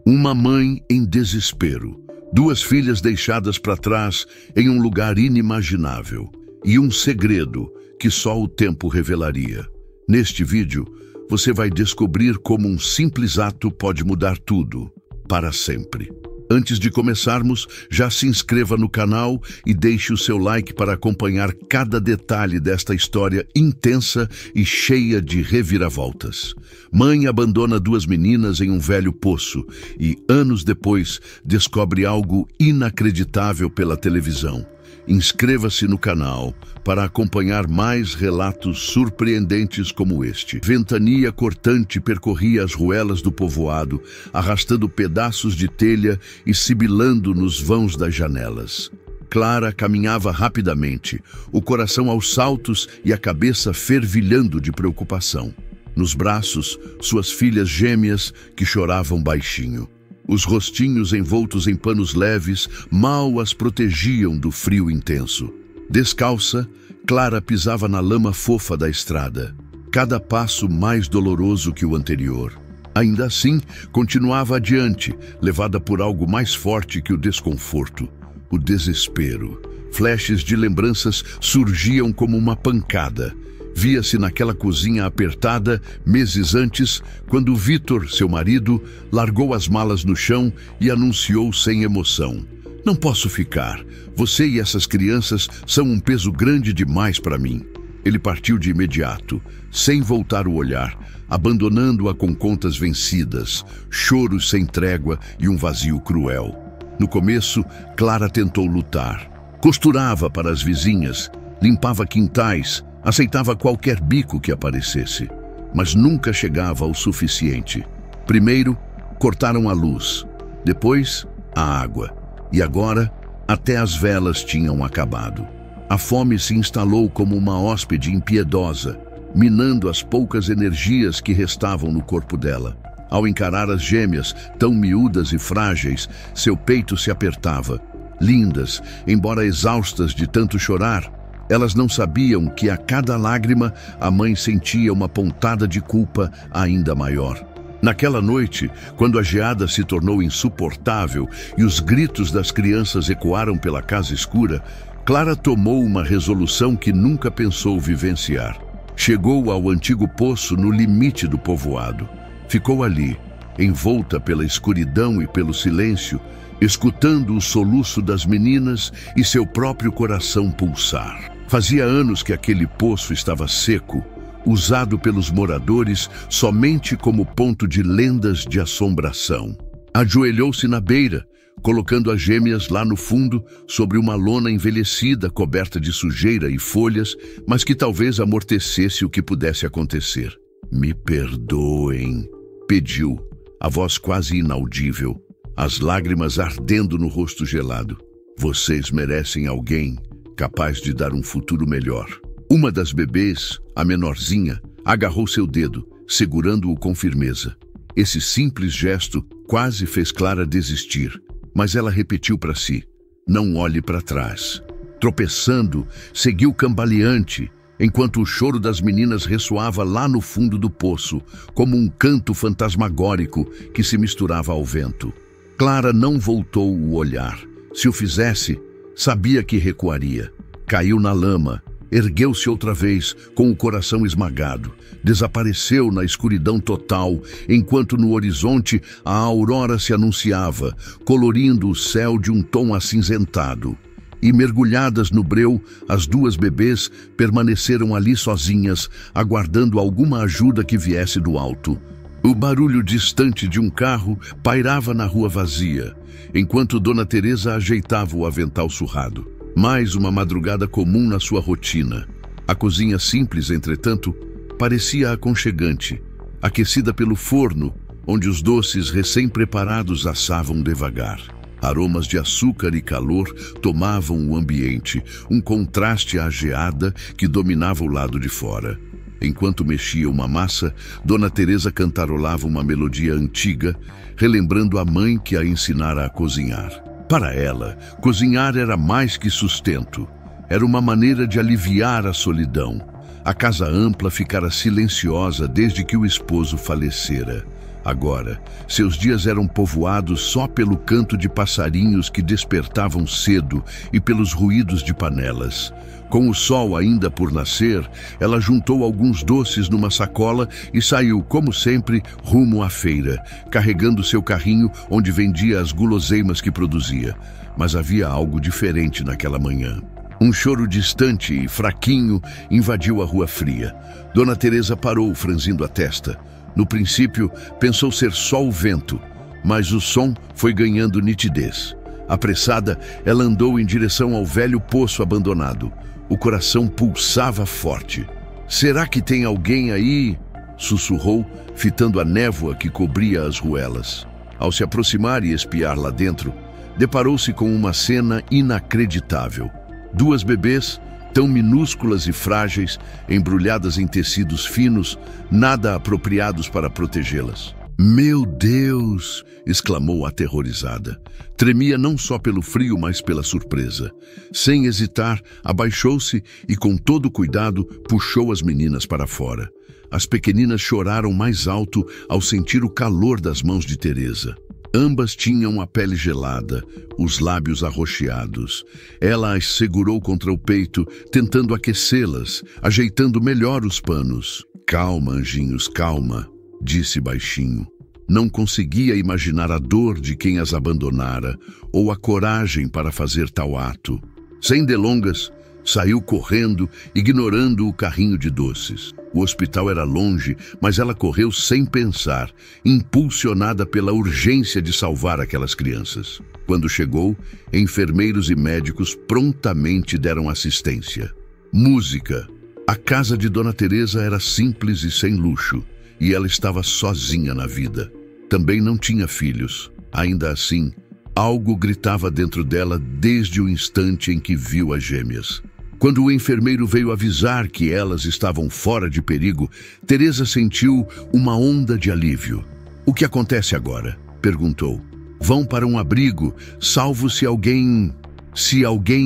Uma mãe em desespero, duas filhas deixadas para trás em um lugar inimaginável e um segredo que só o tempo revelaria. Neste vídeo, você vai descobrir como um simples ato pode mudar tudo, para sempre. Antes de começarmos, já se inscreva no canal e deixe o seu like para acompanhar cada detalhe desta história intensa e cheia de reviravoltas. Mãe abandona duas meninas em um velho poço e, anos depois, descobre algo inacreditável pela televisão. Inscreva-se no canal para acompanhar mais relatos surpreendentes como este. Ventania cortante percorria as ruelas do povoado, arrastando pedaços de telha e sibilando nos vãos das janelas. Clara caminhava rapidamente, o coração aos saltos e a cabeça fervilhando de preocupação. Nos braços, suas filhas gêmeas que choravam baixinho. Os rostinhos envoltos em panos leves mal as protegiam do frio intenso. Descalça, Clara pisava na lama fofa da estrada, cada passo mais doloroso que o anterior. Ainda assim, continuava adiante, levada por algo mais forte que o desconforto, o desespero. Flashes de lembranças surgiam como uma pancada. Via-se naquela cozinha apertada, meses antes, quando Vitor, seu marido, largou as malas no chão e anunciou sem emoção: "Não posso ficar. Você e essas crianças são um peso grande demais para mim." Ele partiu de imediato, sem voltar o olhar, abandonando-a com contas vencidas, choros sem trégua e um vazio cruel. No começo, Clara tentou lutar. Costurava para as vizinhas, limpava quintais, aceitava qualquer bico que aparecesse, mas nunca chegava ao suficiente. Primeiro, cortaram a luz, depois, a água, e agora, até as velas tinham acabado. A fome se instalou como uma hóspede impiedosa, minando as poucas energias que restavam no corpo dela. Ao encarar as gêmeas, tão miúdas e frágeis, seu peito se apertava. Lindas, embora exaustas de tanto chorar, elas não sabiam que a cada lágrima a mãe sentia uma pontada de culpa ainda maior. Naquela noite, quando a geada se tornou insuportável e os gritos das crianças ecoaram pela casa escura, Clara tomou uma resolução que nunca pensou vivenciar. Chegou ao antigo poço no limite do povoado. Ficou ali, envolta pela escuridão e pelo silêncio, escutando o soluço das meninas e seu próprio coração pulsar. Fazia anos que aquele poço estava seco, usado pelos moradores somente como ponto de lendas de assombração. Ajoelhou-se na beira, colocando as gêmeas lá no fundo, sobre uma lona envelhecida coberta de sujeira e folhas, mas que talvez amortecesse o que pudesse acontecer. "Me perdoem", pediu, a voz quase inaudível, as lágrimas ardendo no rosto gelado. "Vocês merecem alguém capaz de dar um futuro melhor." Uma das bebês, a menorzinha, agarrou seu dedo, segurando-o com firmeza. Esse simples gesto quase fez Clara desistir, mas ela repetiu para si: "Não olhe para trás." Tropeçando, seguiu cambaleante, enquanto o choro das meninas ressoava lá no fundo do poço, como um canto fantasmagórico que se misturava ao vento. Clara não voltou o olhar. Se o fizesse, sabia que recuaria. Caiu na lama, ergueu-se outra vez com o coração esmagado. Desapareceu na escuridão total, enquanto no horizonte a aurora se anunciava, colorindo o céu de um tom acinzentado. E mergulhadas no breu, as duas bebês permaneceram ali sozinhas, aguardando alguma ajuda que viesse do alto. O barulho distante de um carro pairava na rua vazia, enquanto Dona Teresa ajeitava o avental surrado. Mais uma madrugada comum na sua rotina. A cozinha simples, entretanto, parecia aconchegante, aquecida pelo forno, onde os doces recém-preparados assavam devagar. Aromas de açúcar e calor tomavam o ambiente, um contraste à geada que dominava o lado de fora. Enquanto mexia uma massa, Dona Teresa cantarolava uma melodia antiga, relembrando a mãe que a ensinara a cozinhar. Para ela, cozinhar era mais que sustento. Era uma maneira de aliviar a solidão. A casa ampla ficara silenciosa desde que o esposo falecera. Agora, seus dias eram povoados só pelo canto de passarinhos que despertavam cedo e pelos ruídos de panelas. Com o sol ainda por nascer, ela juntou alguns doces numa sacola e saiu, como sempre, rumo à feira, carregando seu carrinho onde vendia as guloseimas que produzia. Mas havia algo diferente naquela manhã. Um choro distante e fraquinho invadiu a rua fria. Dona Teresa parou, franzindo a testa. No princípio, pensou ser só o vento, mas o som foi ganhando nitidez. Apressada, ela andou em direção ao velho poço abandonado. O coração pulsava forte. "Será que tem alguém aí?" sussurrou, fitando a névoa que cobria as ruelas. Ao se aproximar e espiar lá dentro, deparou-se com uma cena inacreditável. Duas bebês, tão minúsculas e frágeis, embrulhadas em tecidos finos, nada apropriados para protegê-las. "Meu Deus!" exclamou aterrorizada. Tremia não só pelo frio, mas pela surpresa. Sem hesitar, abaixou-se e, com todo cuidado, puxou as meninas para fora. As pequeninas choraram mais alto ao sentir o calor das mãos de Teresa. Ambas tinham a pele gelada, os lábios arroxeados. Ela as segurou contra o peito, tentando aquecê-las, ajeitando melhor os panos. "Calma, anjinhos, calma", disse baixinho. Não conseguia imaginar a dor de quem as abandonara ou a coragem para fazer tal ato. Sem delongas, saiu correndo, ignorando o carrinho de doces. O hospital era longe, mas ela correu sem pensar, impulsionada pela urgência de salvar aquelas crianças. Quando chegou, enfermeiros e médicos prontamente deram assistência. Música. A casa de Dona Teresa era simples e sem luxo, e ela estava sozinha na vida. Também não tinha filhos. Ainda assim, algo gritava dentro dela desde o instante em que viu as gêmeas. Quando o enfermeiro veio avisar que elas estavam fora de perigo, Teresa sentiu uma onda de alívio. "O que acontece agora?" perguntou. "Vão para um abrigo, salvo se alguém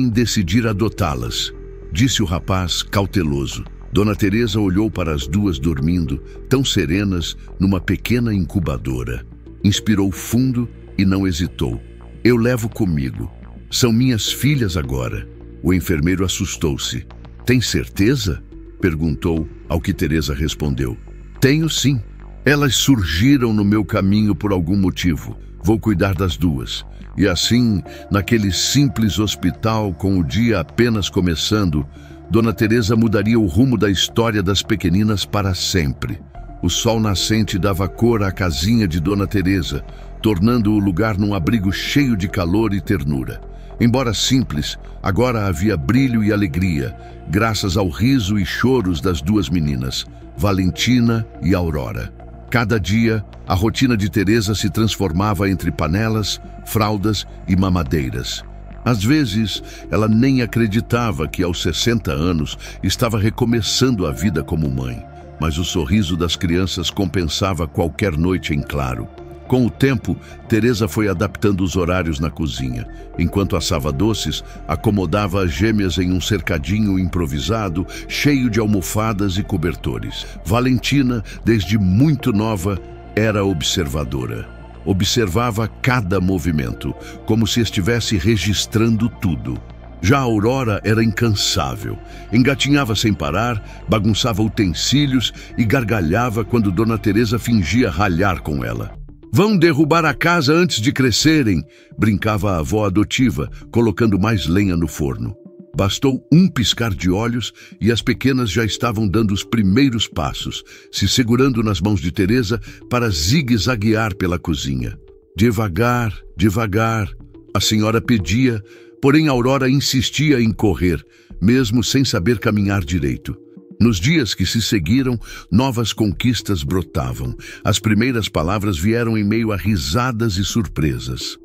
decidir adotá-las", disse o rapaz cauteloso. Dona Teresa olhou para as duas dormindo, tão serenas, numa pequena incubadora. Inspirou fundo e não hesitou. "Eu levo comigo. São minhas filhas agora." O enfermeiro assustou-se. "Tem certeza?" perguntou, ao que Teresa respondeu. "Tenho sim. Elas surgiram no meu caminho por algum motivo. Vou cuidar das duas." E assim, naquele simples hospital, com o dia apenas começando, Dona Teresa mudaria o rumo da história das pequeninas para sempre. O sol nascente dava cor à casinha de Dona Teresa, tornando o lugar num abrigo cheio de calor e ternura. Embora simples, agora havia brilho e alegria, graças ao riso e choros das duas meninas, Valentina e Aurora. Cada dia, a rotina de Teresa se transformava entre panelas, fraldas e mamadeiras. Às vezes, ela nem acreditava que aos 60 anos estava recomeçando a vida como mãe, mas o sorriso das crianças compensava qualquer noite em claro. Com o tempo, Teresa foi adaptando os horários na cozinha. Enquanto assava doces, acomodava as gêmeas em um cercadinho improvisado, cheio de almofadas e cobertores. Valentina, desde muito nova, era observadora. Observava cada movimento, como se estivesse registrando tudo. Já a Aurora era incansável. Engatinhava sem parar, bagunçava utensílios e gargalhava quando Dona Teresa fingia ralhar com ela. "Vão derrubar a casa antes de crescerem", brincava a avó adotiva, colocando mais lenha no forno. Bastou um piscar de olhos e as pequenas já estavam dando os primeiros passos, se segurando nas mãos de Teresa para zigue-zaguear pela cozinha. "Devagar, devagar", a senhora pedia, porém Aurora insistia em correr, mesmo sem saber caminhar direito. Nos dias que se seguiram, novas conquistas brotavam. As primeiras palavras vieram em meio a risadas e surpresas.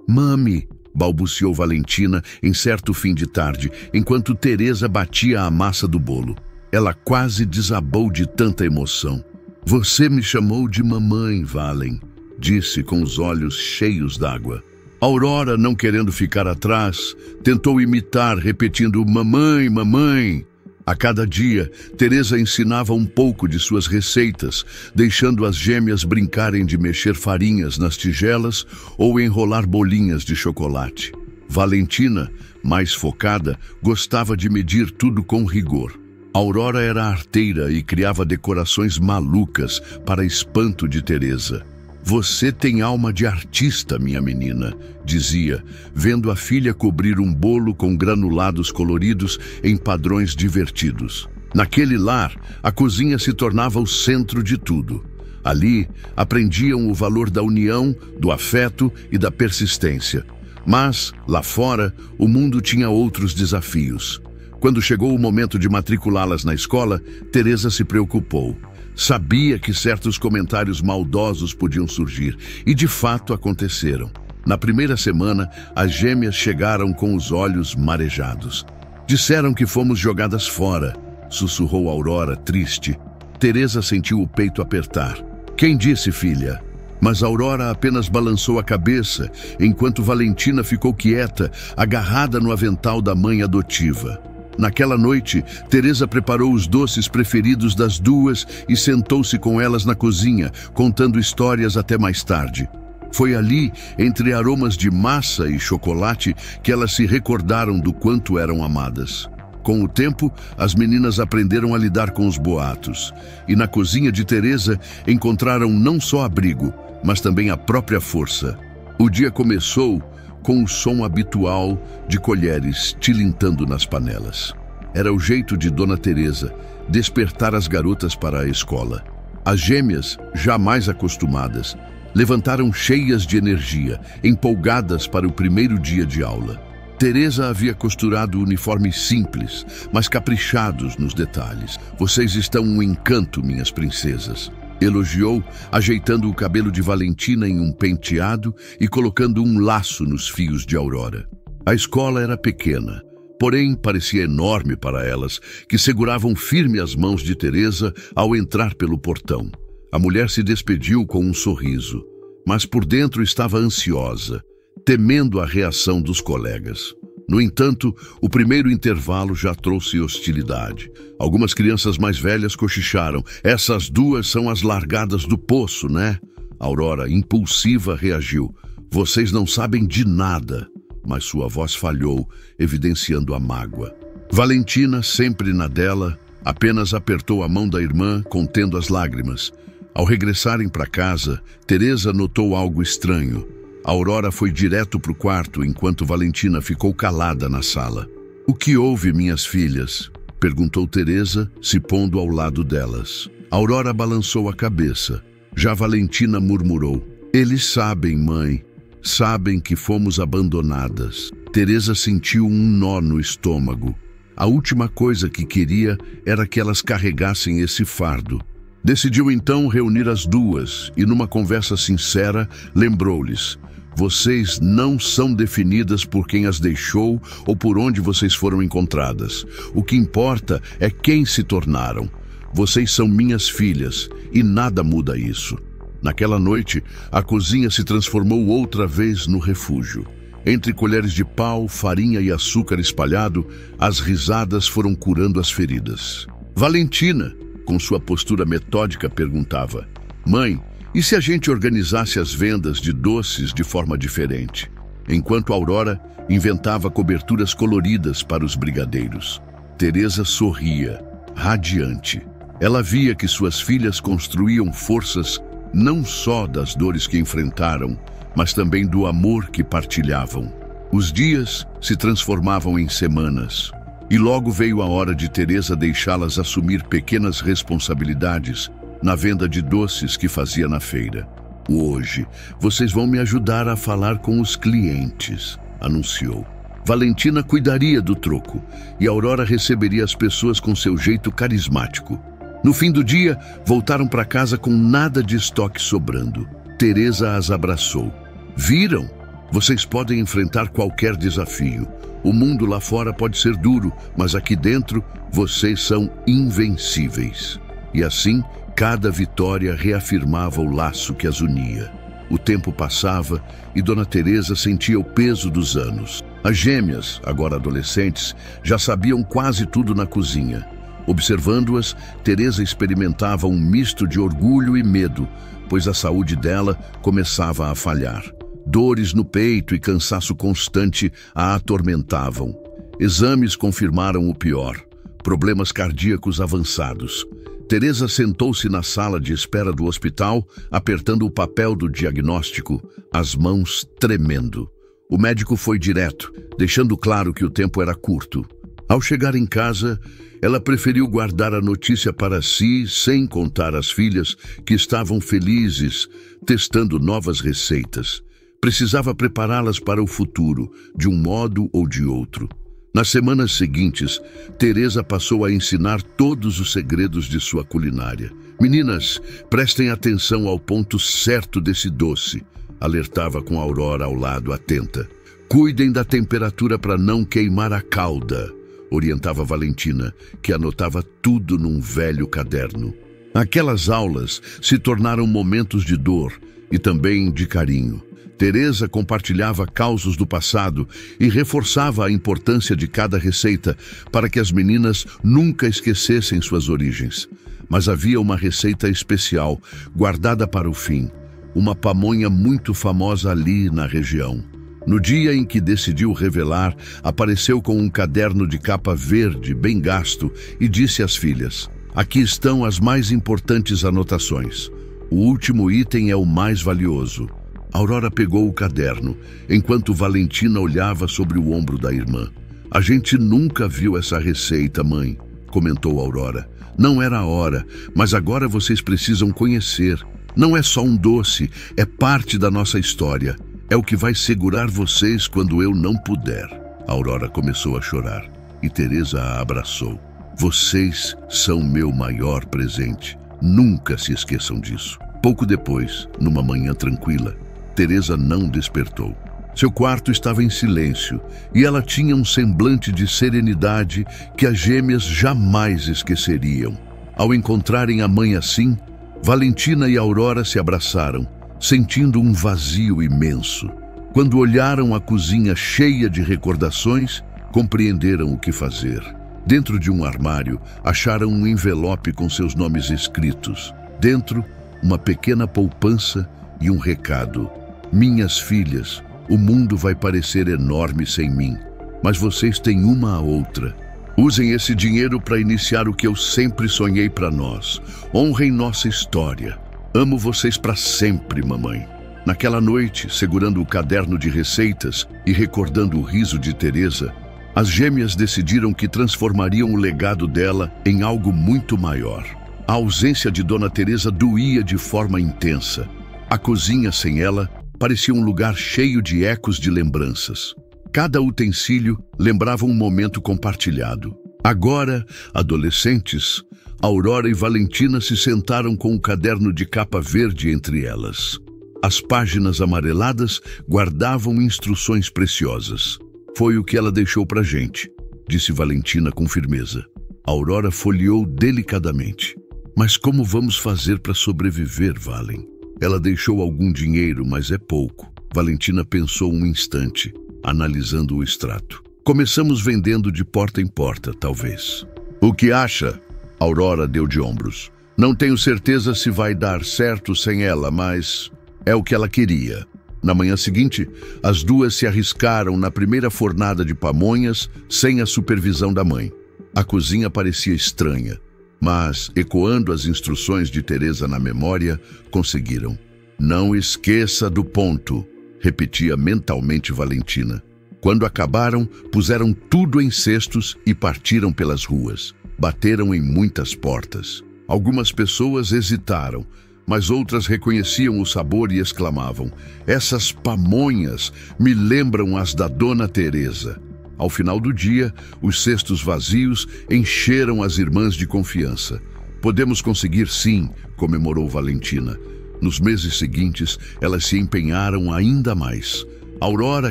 Mami", balbuciou Valentina em certo fim de tarde, enquanto Teresa batia a massa do bolo. Ela quase desabou de tanta emoção. "Você me chamou de mamãe, Valen", disse com os olhos cheios d'água. Aurora, não querendo ficar atrás, tentou imitar, repetindo "mamãe, mamãe". A cada dia, Teresa ensinava um pouco de suas receitas, deixando as gêmeas brincarem de mexer farinhas nas tigelas ou enrolar bolinhas de chocolate. Valentina, mais focada, gostava de medir tudo com rigor. Aurora era arteira e criava decorações malucas para espanto de Teresa. "Você tem alma de artista, minha menina", dizia, vendo a filha cobrir um bolo com granulados coloridos em padrões divertidos. Naquele lar, a cozinha se tornava o centro de tudo. Ali, aprendiam o valor da união, do afeto e da persistência. Mas, lá fora, o mundo tinha outros desafios. Quando chegou o momento de matriculá-las na escola, Teresa se preocupou. Sabia que certos comentários maldosos podiam surgir, e de fato aconteceram. Na primeira semana, as gêmeas chegaram com os olhos marejados. "Disseram que fomos jogadas fora", sussurrou Aurora, triste. Teresa sentiu o peito apertar. "Quem disse, filha?" Mas Aurora apenas balançou a cabeça, enquanto Valentina ficou quieta, agarrada no avental da mãe adotiva. Naquela noite, Teresa preparou os doces preferidos das duas e sentou-se com elas na cozinha, contando histórias até mais tarde. Foi ali, entre aromas de massa e chocolate, que elas se recordaram do quanto eram amadas. Com o tempo, as meninas aprenderam a lidar com os boatos. E na cozinha de Teresa, encontraram não só abrigo, mas também a própria força. O dia começou com o som habitual de colheres tilintando nas panelas. Era o jeito de Dona Teresa despertar as garotas para a escola. As gêmeas, já mais acostumadas, levantaram cheias de energia, empolgadas para o primeiro dia de aula. Teresa havia costurado uniformes simples, mas caprichados nos detalhes. "Vocês estão um encanto, minhas princesas", elogiou, ajeitando o cabelo de Valentina em um penteado e colocando um laço nos fios de Aurora. A escola era pequena, porém parecia enorme para elas, que seguravam firme as mãos de Teresa ao entrar pelo portão. A mulher se despediu com um sorriso, mas por dentro estava ansiosa, temendo a reação dos colegas. No entanto, o primeiro intervalo já trouxe hostilidade. Algumas crianças mais velhas cochicharam. "Essas duas são as largadas do poço, né?" Aurora, impulsiva, reagiu. "Vocês não sabem de nada." Mas sua voz falhou, evidenciando a mágoa. Valentina, sempre na dela, apenas apertou a mão da irmã, contendo as lágrimas. Ao regressarem para casa, Teresa notou algo estranho. Aurora foi direto para o quarto, enquanto Valentina ficou calada na sala. "O que houve, minhas filhas?" perguntou Teresa, se pondo ao lado delas. Aurora balançou a cabeça. Já Valentina murmurou. "Eles sabem, mãe. Sabem que fomos abandonadas." Teresa sentiu um nó no estômago. A última coisa que queria era que elas carregassem esse fardo. Decidiu então reunir as duas e, numa conversa sincera, lembrou-lhes: "Vocês não são definidas por quem as deixou ou por onde vocês foram encontradas. O que importa é quem se tornaram. Vocês são minhas filhas e nada muda isso." Naquela noite, a cozinha se transformou outra vez no refúgio. Entre colheres de pau, farinha e açúcar espalhado, as risadas foram curando as feridas. Valentina, com sua postura metódica, perguntava: "Mãe, e se a gente organizasse as vendas de doces de forma diferente?" Enquanto Aurora inventava coberturas coloridas para os brigadeiros. Teresa sorria, radiante. Ela via que suas filhas construíam forças não só das dores que enfrentaram, mas também do amor que partilhavam. Os dias se transformavam em semanas, e logo veio a hora de Teresa deixá-las assumir pequenas responsabilidades na venda de doces que fazia na feira. "Hoje, vocês vão me ajudar a falar com os clientes", anunciou. Valentina cuidaria do troco, e Aurora receberia as pessoas com seu jeito carismático. No fim do dia, voltaram para casa com nada de estoque sobrando. Teresa as abraçou. "Viram? Vocês podem enfrentar qualquer desafio. O mundo lá fora pode ser duro, mas aqui dentro, vocês são invencíveis." E assim, cada vitória reafirmava o laço que as unia. O tempo passava e Dona Teresa sentia o peso dos anos. As gêmeas, agora adolescentes, já sabiam quase tudo na cozinha. Observando-as, Teresa experimentava um misto de orgulho e medo, pois a saúde dela começava a falhar. Dores no peito e cansaço constante a atormentavam. Exames confirmaram o pior: problemas cardíacos avançados. Teresa sentou-se na sala de espera do hospital, apertando o papel do diagnóstico, as mãos tremendo. O médico foi direto, deixando claro que o tempo era curto. Ao chegar em casa, ela preferiu guardar a notícia para si, sem contar às filhas, que estavam felizes, testando novas receitas. Precisava prepará-las para o futuro, de um modo ou de outro. Nas semanas seguintes, Teresa passou a ensinar todos os segredos de sua culinária. Meninas, prestem atenção ao ponto certo desse doce, alertava com Aurora ao lado, atenta. Cuidem da temperatura para não queimar a calda, orientava Valentina, que anotava tudo num velho caderno. Aquelas aulas se tornaram momentos de dor e também de carinho. Teresa compartilhava causos do passado e reforçava a importância de cada receita para que as meninas nunca esquecessem suas origens. Mas havia uma receita especial, guardada para o fim, uma pamonha muito famosa ali na região. No dia em que decidiu revelar, apareceu com um caderno de capa verde, bem gasto, e disse às filhas: "Aqui estão as mais importantes anotações. O último item é o mais valioso." Aurora pegou o caderno, enquanto Valentina olhava sobre o ombro da irmã. "A gente nunca viu essa receita, mãe", comentou Aurora. "Não era a hora, mas agora vocês precisam conhecer. Não é só um doce, é parte da nossa história. É o que vai segurar vocês quando eu não puder." Aurora começou a chorar e Teresa a abraçou. "Vocês são meu maior presente. Nunca se esqueçam disso." Pouco depois, numa manhã tranquila, Teresa não despertou. Seu quarto estava em silêncio e ela tinha um semblante de serenidade que as gêmeas jamais esqueceriam. Ao encontrarem a mãe assim, Valentina e Aurora se abraçaram, sentindo um vazio imenso. Quando olharam a cozinha cheia de recordações, compreenderam o que fazer. Dentro de um armário, acharam um envelope com seus nomes escritos. Dentro, uma pequena poupança e um recado: "Minhas filhas, o mundo vai parecer enorme sem mim, mas vocês têm uma a outra. Usem esse dinheiro para iniciar o que eu sempre sonhei para nós. Honrem nossa história. Amo vocês para sempre, mamãe." Naquela noite, segurando o caderno de receitas e recordando o riso de Teresa, as gêmeas decidiram que transformariam o legado dela em algo muito maior. A ausência de Dona Teresa doía de forma intensa. A cozinha sem ela parecia um lugar cheio de ecos de lembranças. Cada utensílio lembrava um momento compartilhado. Agora, adolescentes, Aurora e Valentina se sentaram com um caderno de capa verde entre elas. As páginas amareladas guardavam instruções preciosas. "Foi o que ela deixou pra gente", disse Valentina com firmeza. Aurora folheou delicadamente. "Mas como vamos fazer para sobreviver, Valen? Ela deixou algum dinheiro, mas é pouco." Valentina pensou um instante, analisando o extrato. "Começamos vendendo de porta em porta, talvez." "O que acha?" Aurora deu de ombros. "Não tenho certeza se vai dar certo sem ela, mas é o que ela queria." Na manhã seguinte, as duas se arriscaram na primeira fornada de pamonhas sem a supervisão da mãe. A cozinha parecia estranha, mas, ecoando as instruções de Teresa na memória, conseguiram. "Não esqueça do ponto", repetia mentalmente Valentina. Quando acabaram, puseram tudo em cestos e partiram pelas ruas. Bateram em muitas portas. Algumas pessoas hesitaram, mas outras reconheciam o sabor e exclamavam: "Essas pamonhas me lembram as da Dona Teresa." Ao final do dia, os cestos vazios encheram as irmãs de confiança. "Podemos conseguir sim", comemorou Valentina. Nos meses seguintes, elas se empenharam ainda mais. Aurora,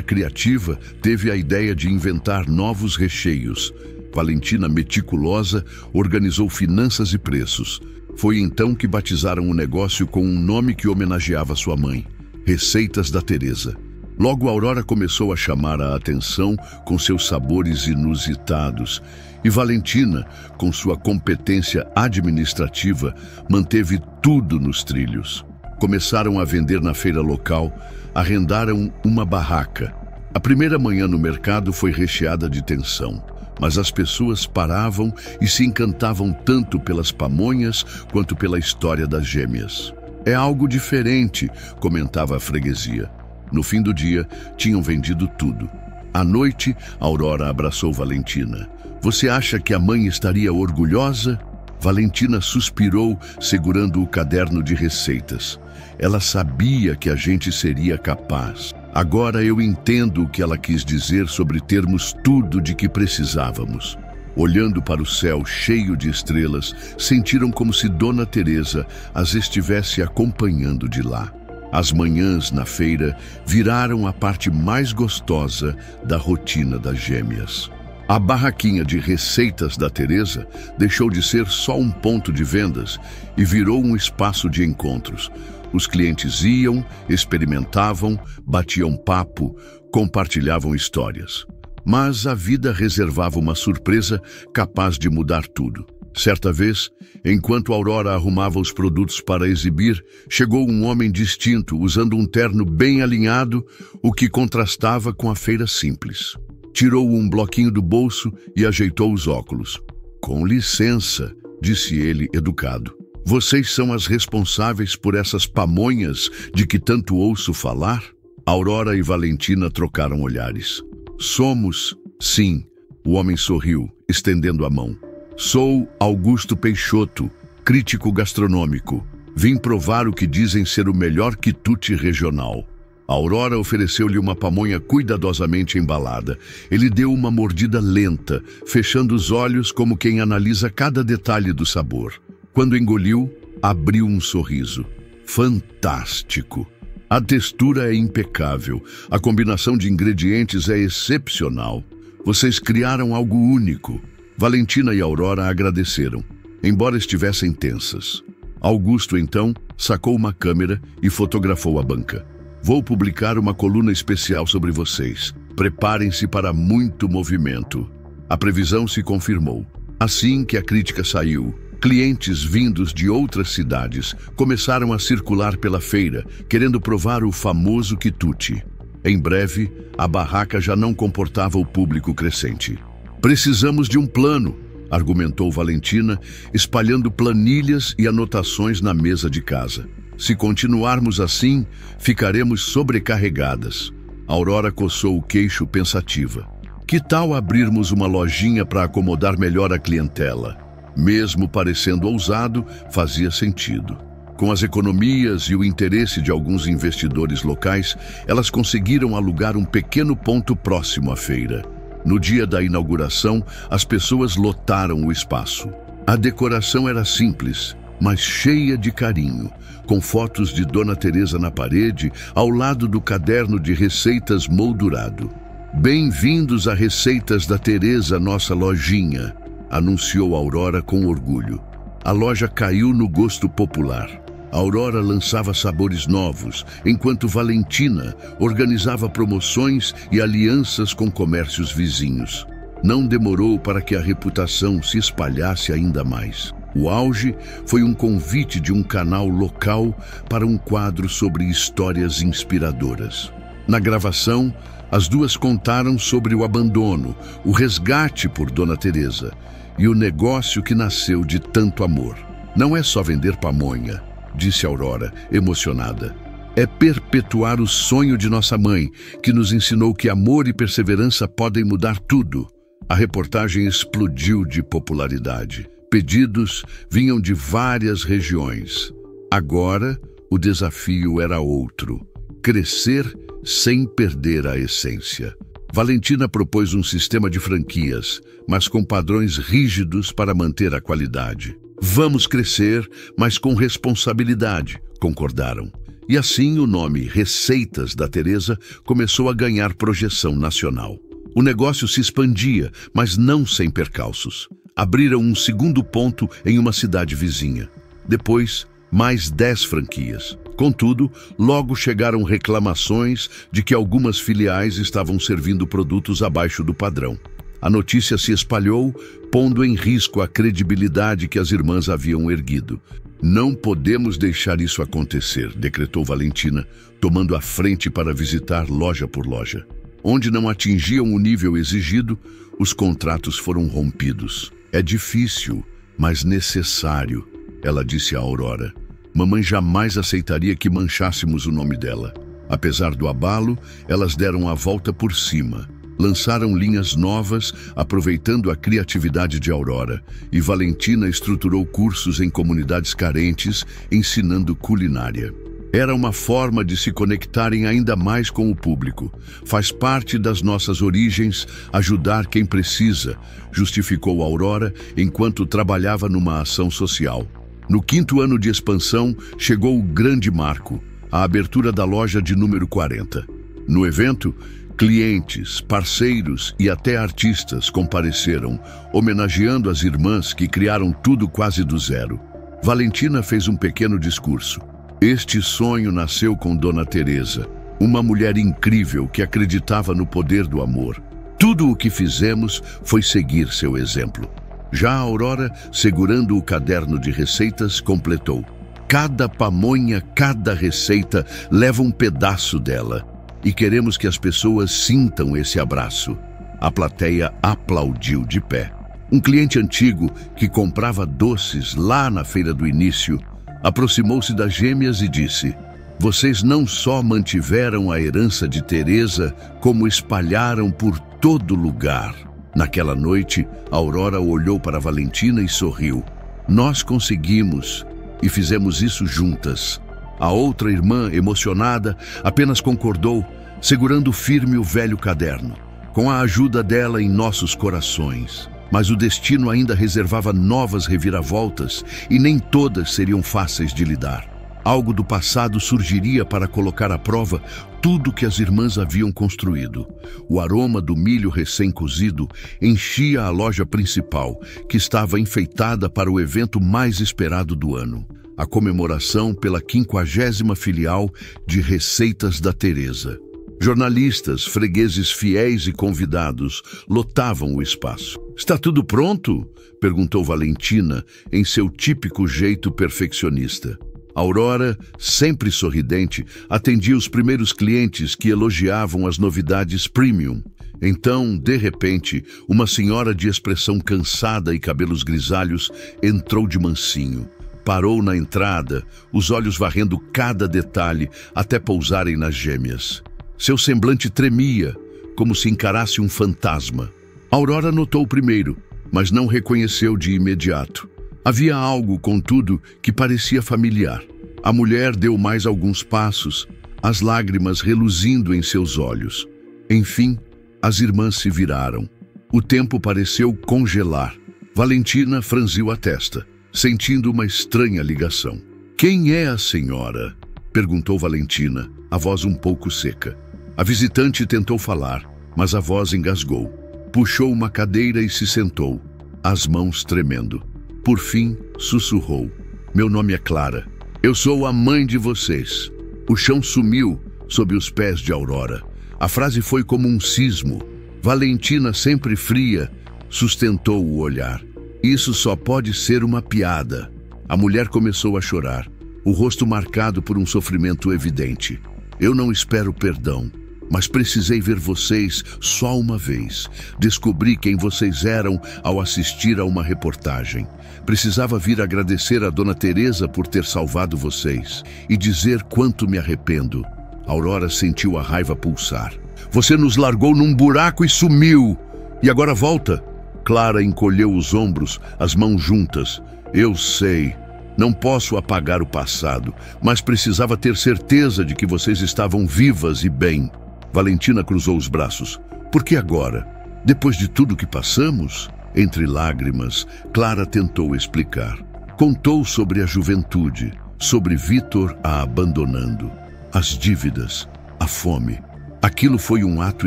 criativa, teve a ideia de inventar novos recheios. Valentina, meticulosa, organizou finanças e preços. Foi então que batizaram o negócio com um nome que homenageava sua mãe: Receitas da Teresa. Logo, Aurora começou a chamar a atenção com seus sabores inusitados, e Valentina, com sua competência administrativa, manteve tudo nos trilhos. Começaram a vender na feira local, arrendaram uma barraca. A primeira manhã no mercado foi recheada de tensão, mas as pessoas paravam e se encantavam tanto pelas pamonhas quanto pela história das gêmeas. "É algo diferente", comentava a freguesia. No fim do dia, tinham vendido tudo. À noite, Aurora abraçou Valentina. "Você acha que a mãe estaria orgulhosa?" Valentina suspirou, segurando o caderno de receitas. Ela sabia que a gente seria capaz. Agora eu entendo o que ela quis dizer sobre termos tudo de que precisávamos. Olhando para o céu cheio de estrelas, sentiram como se Dona Teresa as estivesse acompanhando de lá. As manhãs na feira viraram a parte mais gostosa da rotina das gêmeas. A barraquinha de receitas da Teresa deixou de ser só um ponto de vendas e virou um espaço de encontros. Os clientes iam, experimentavam, batiam papo, compartilhavam histórias. Mas a vida reservava uma surpresa capaz de mudar tudo. Certa vez, enquanto Aurora arrumava os produtos para exibir, chegou um homem distinto, usando um terno bem alinhado, o que contrastava com a feira simples. Tirou um bloquinho do bolso e ajeitou os óculos. "Com licença", disse ele, educado. "Vocês são as responsáveis por essas pamonhas de que tanto ouço falar?" Aurora e Valentina trocaram olhares. "Somos, sim", o homem sorriu, estendendo a mão. "Sou Augusto Peixoto, crítico gastronômico. Vim provar o que dizem ser o melhor quitute regional." Aurora ofereceu-lhe uma pamonha cuidadosamente embalada. Ele deu uma mordida lenta, fechando os olhos como quem analisa cada detalhe do sabor. Quando engoliu, abriu um sorriso. "Fantástico! A textura é impecável, a combinação de ingredientes é excepcional. Vocês criaram algo único." Valentina e Aurora agradeceram, embora estivessem tensas. Augusto, então, sacou uma câmera e fotografou a banca. "Vou publicar uma coluna especial sobre vocês. Preparem-se para muito movimento." A previsão se confirmou. Assim que a crítica saiu, clientes vindos de outras cidades começaram a circular pela feira, querendo provar o famoso quitute. Em breve, a barraca já não comportava o público crescente. "Precisamos de um plano", argumentou Valentina, espalhando planilhas e anotações na mesa de casa. "Se continuarmos assim, ficaremos sobrecarregadas." Aurora coçou o queixo pensativa. "Que tal abrirmos uma lojinha para acomodar melhor a clientela?" Mesmo parecendo ousado, fazia sentido. Com as economias e o interesse de alguns investidores locais, elas conseguiram alugar um pequeno ponto próximo à feira. No dia da inauguração, as pessoas lotaram o espaço. A decoração era simples, mas cheia de carinho, com fotos de Dona Teresa na parede, ao lado do caderno de receitas moldurado. "Bem-vindos a Receitas da Teresa, nossa lojinha", anunciou Aurora com orgulho. A loja caiu no gosto popular. Aurora lançava sabores novos, enquanto Valentina organizava promoções e alianças com comércios vizinhos. Não demorou para que a reputação se espalhasse ainda mais. O auge foi um convite de um canal local para um quadro sobre histórias inspiradoras. Na gravação, as duas contaram sobre o abandono, o resgate por Dona Teresa e o negócio que nasceu de tanto amor. "Não é só vender pamonha", disse Aurora, emocionada. "É perpetuar o sonho de nossa mãe, que nos ensinou que amor e perseverança podem mudar tudo." A reportagem explodiu de popularidade. Pedidos vinham de várias regiões. Agora, o desafio era outro: crescer sem perder a essência. Valentina propôs um sistema de franquias, mas com padrões rígidos para manter a qualidade. "Vamos crescer, mas com responsabilidade", concordaram. E assim o nome Receitas da Teresa começou a ganhar projeção nacional. O negócio se expandia, mas não sem percalços. Abriram um segundo ponto em uma cidade vizinha. Depois, mais 10 franquias. Contudo, logo chegaram reclamações de que algumas filiais estavam servindo produtos abaixo do padrão. A notícia se espalhou, pondo em risco a credibilidade que as irmãs haviam erguido. Não podemos deixar isso acontecer, decretou Valentina, tomando a frente para visitar loja por loja. Onde não atingiam o nível exigido, os contratos foram rompidos. É difícil, mas necessário, ela disse a Aurora. Mamãe jamais aceitaria que manchássemos o nome dela. Apesar do abalo, elas deram a volta por cima. Lançaram linhas novas, aproveitando a criatividade de Aurora, e Valentina estruturou cursos em comunidades carentes, ensinando culinária. Era uma forma de se conectarem ainda mais com o público. Faz parte das nossas origens ajudar quem precisa, justificou Aurora enquanto trabalhava numa ação social. No 5º ano de expansão, chegou o grande marco, a abertura da loja de número 40. No evento, clientes, parceiros e até artistas compareceram, homenageando as irmãs que criaram tudo quase do zero. Valentina fez um pequeno discurso. Este sonho nasceu com Dona Teresa, uma mulher incrível que acreditava no poder do amor. Tudo o que fizemos foi seguir seu exemplo. Já a Aurora, segurando o caderno de receitas, completou. Cada pamonha, cada receita leva um pedaço dela. E queremos que as pessoas sintam esse abraço. A plateia aplaudiu de pé. Um cliente antigo que comprava doces lá na feira do início aproximou-se das gêmeas e disse: "Vocês não só mantiveram a herança de Teresa, como espalharam por todo lugar." Naquela noite, Aurora olhou para Valentina e sorriu. "Nós conseguimos e fizemos isso juntas." A outra irmã, emocionada, apenas concordou, segurando firme o velho caderno, com a ajuda dela em nossos corações. Mas o destino ainda reservava novas reviravoltas e nem todas seriam fáceis de lidar. Algo do passado surgiria para colocar à prova tudo que as irmãs haviam construído. O aroma do milho recém-cozido enchia a loja principal, que estava enfeitada para o evento mais esperado do ano. A comemoração pela 50ª filial de Receitas da Teresa. Jornalistas, fregueses fiéis e convidados lotavam o espaço. "Está tudo pronto?" perguntou Valentina, em seu típico jeito perfeccionista. Aurora, sempre sorridente, atendia os primeiros clientes que elogiavam as novidades premium. Então, de repente, uma senhora de expressão cansada e cabelos grisalhos entrou de mansinho. Parou na entrada, os olhos varrendo cada detalhe até pousarem nas gêmeas. Seu semblante tremia, como se encarasse um fantasma. Aurora notou primeiro, mas não reconheceu de imediato. Havia algo, contudo, que parecia familiar. A mulher deu mais alguns passos, as lágrimas reluzindo em seus olhos. Enfim, as irmãs se viraram. O tempo pareceu congelar. Valentina franziu a testa, sentindo uma estranha ligação. "Quem é a senhora?" perguntou Valentina, a voz um pouco seca. A visitante tentou falar, mas a voz engasgou. Puxou uma cadeira e se sentou, as mãos tremendo. Por fim, sussurrou: "Meu nome é Clara. Eu sou a mãe de vocês." O chão sumiu sob os pés de Aurora. A frase foi como um sismo. Valentina, sempre fria, sustentou o olhar. "Isso só pode ser uma piada." A mulher começou a chorar, o rosto marcado por um sofrimento evidente. "Eu não espero perdão, mas precisei ver vocês só uma vez. Descobri quem vocês eram ao assistir a uma reportagem. Precisava vir agradecer a Dona Teresa por ter salvado vocês e dizer quanto me arrependo." Aurora sentiu a raiva pulsar. "Você nos largou num buraco e sumiu. E agora volta?" Clara encolheu os ombros, as mãos juntas. "Eu sei. Não posso apagar o passado, mas precisava ter certeza de que vocês estavam vivas e bem." Valentina cruzou os braços. "Por que agora? Depois de tudo que passamos?" Entre lágrimas, Clara tentou explicar. Contou sobre a juventude, sobre Vitor a abandonando, as dívidas, a fome. Aquilo foi um ato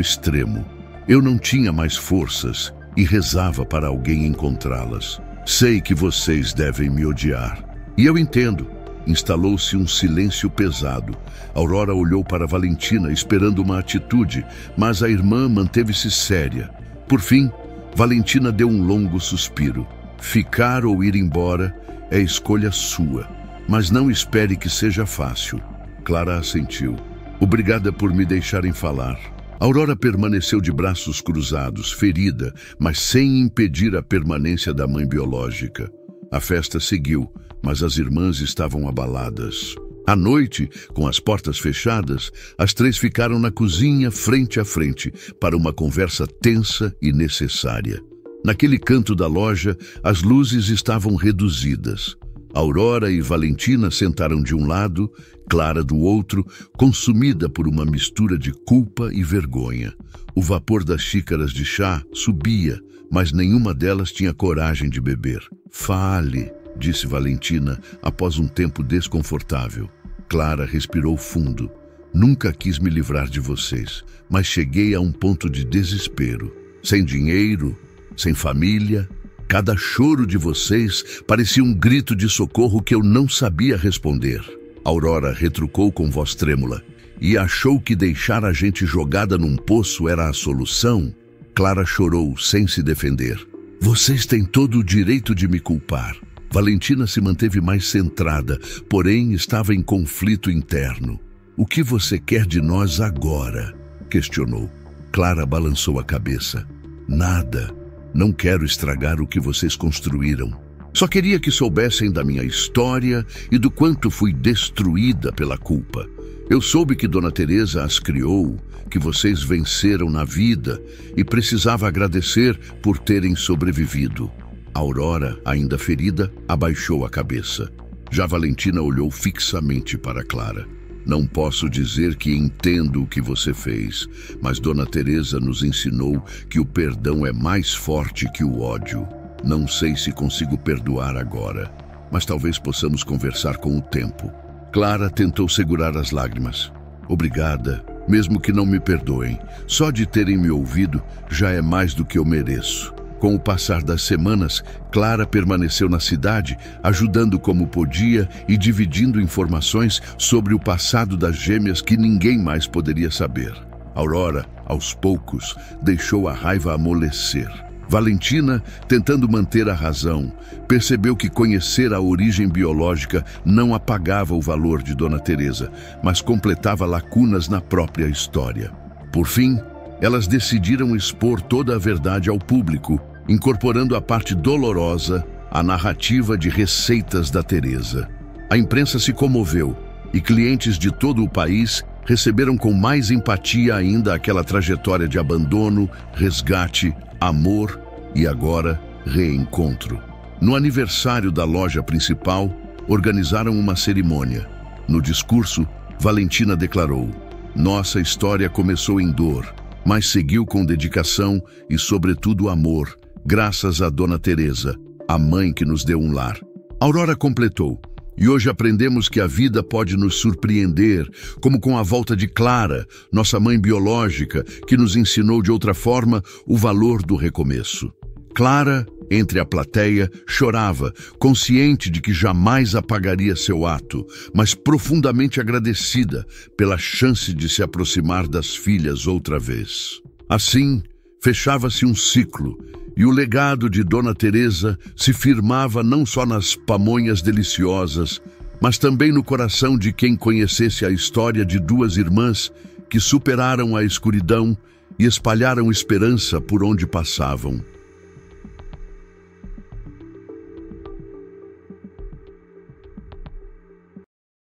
extremo. Eu não tinha mais forças e rezava para alguém encontrá-las. Sei que vocês devem me odiar. E eu entendo. Instalou-se um silêncio pesado. Aurora olhou para Valentina, esperando uma atitude, mas a irmã manteve-se séria. Por fim, Valentina deu um longo suspiro. Ficar ou ir embora é escolha sua, mas não espere que seja fácil. Clara assentiu. Obrigada por me deixarem falar. Aurora permaneceu de braços cruzados, ferida, mas sem impedir a permanência da mãe biológica. A festa seguiu, mas as irmãs estavam abaladas. À noite, com as portas fechadas, as três ficaram na cozinha frente a frente para uma conversa tensa e necessária. Naquele canto da loja, as luzes estavam reduzidas. Aurora e Valentina sentaram de um lado, Clara do outro, consumida por uma mistura de culpa e vergonha. O vapor das xícaras de chá subia, mas nenhuma delas tinha coragem de beber. Fale, disse Valentina, após um tempo desconfortável. Clara respirou fundo. Nunca quis me livrar de vocês, mas cheguei a um ponto de desespero. Sem dinheiro, sem família, cada choro de vocês parecia um grito de socorro que eu não sabia responder. Aurora retrucou com voz trêmula. E achou que deixar a gente jogada num poço era a solução? Clara chorou, sem se defender. Vocês têm todo o direito de me culpar. Valentina se manteve mais centrada, porém estava em conflito interno. O que você quer de nós agora? Questionou. Clara balançou a cabeça. Nada. Não quero estragar o que vocês construíram. Só queria que soubessem da minha história e do quanto fui destruída pela culpa. Eu soube que Dona Teresa as criou, que vocês venceram na vida e precisava agradecer por terem sobrevivido. Aurora, ainda ferida, abaixou a cabeça. Já Valentina olhou fixamente para Clara. Não posso dizer que entendo o que você fez, mas Dona Teresa nos ensinou que o perdão é mais forte que o ódio. Não sei se consigo perdoar agora, mas talvez possamos conversar com o tempo. Clara tentou segurar as lágrimas. Obrigada, mesmo que não me perdoem. Só de terem me ouvido já é mais do que eu mereço. Com o passar das semanas, Clara permaneceu na cidade, ajudando como podia e dividindo informações sobre o passado das gêmeas que ninguém mais poderia saber. Aurora, aos poucos, deixou a raiva amolecer. Valentina, tentando manter a razão, percebeu que conhecer a origem biológica não apagava o valor de Dona Teresa, mas completava lacunas na própria história. Por fim, elas decidiram expor toda a verdade ao público, incorporando a parte dolorosa, a narrativa de receitas da Teresa. A imprensa se comoveu e clientes de todo o país receberam com mais empatia ainda aquela trajetória de abandono, resgate, amor e agora reencontro. No aniversário da loja principal, organizaram uma cerimônia. No discurso, Valentina declarou: "Nossa história começou em dor, mas seguiu com dedicação e, sobretudo, amor, graças a Dona Teresa, a mãe que nos deu um lar." Aurora completou: "E hoje aprendemos que a vida pode nos surpreender, como com a volta de Clara, nossa mãe biológica, que nos ensinou de outra forma o valor do recomeço." Clara, entre a plateia, chorava, consciente de que jamais apagaria seu ato, mas profundamente agradecida pela chance de se aproximar das filhas outra vez. Assim, fechava-se um ciclo, e o legado de Dona Teresa se firmava não só nas pamonhas deliciosas, mas também no coração de quem conhecesse a história de duas irmãs que superaram a escuridão e espalharam esperança por onde passavam.